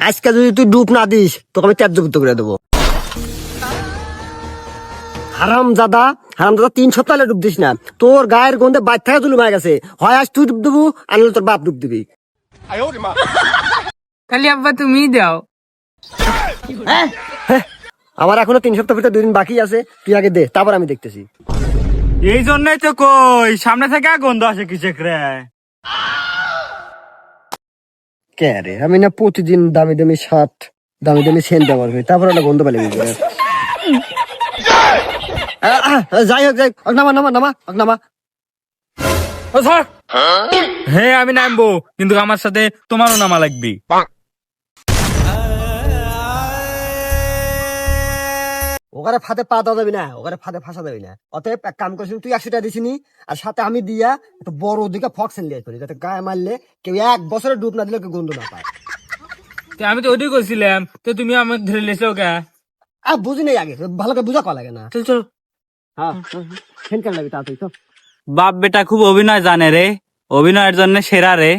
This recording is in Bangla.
আজকে যদি তুই ডুব না দিস তোকে আমি ত্যায্যযুক্ত করে দেবো। হারামজাদা 3 সপ্তাহ ডুব দিস না, তোর গায়ের গন্ধে বাইর থেকে জুলুম হয়ে গেছে। হয় আজ তুই ডুব দেবো, আনলে তোর বাপ ডুব দিবি। তাহলে আব্বা তুমি দাও। হ্যাঁ, আমার এখনো 3 সপ্তাহ ভিতরে 2 দিন বাকি আছে, তুই আগে দে, তারপর আমি দেখতেছি। এই জন্যই তো কই সামনে থেকে গন্ধ আসে কিসে রে। কে রে, আমি না প্রতিদিন দামি দামি শার্ট দামি দামি সেন্ট ব্যবহার করি, তারপর একটা গন্ধ পেলে গেছে। যাই হোক যাই হোক, নামা নামা নামা নামা। ও স্যার, হ্যাঁ আমি নামবো, কিন্তু আমার সাথে তোমারও নামা লাগবে। ওখানে ফাঁদে পা দেওয়া যাবি না, ওখানে ফাঁদে ফাঁসা যাবি না। অতএব এক কাম করছিস, তুই 100 টাকা দিছিনি, আর সাথে আমি দিয়া একটা বড় দিকে ফক্সেন লিয়ে করি, যাতে গায়ে মারলে কেউ 1 বছরে ডুব না দিলে কেউ গন্ধ না পায়। আমি তো ওইটাই করছিলাম, তো তুমি আমাকে ধরে লেছো কে? বুঝি নেই আগে, ভালো করে বুঝা করা লাগে না। চল চল, হ্যাঁ সেন্ট কেন লাগবে তাড়াতাড়ি তো। বাপ বেটা খুব অভিনয় জানে রে, অভিনয়ের জন্য সেরা রে।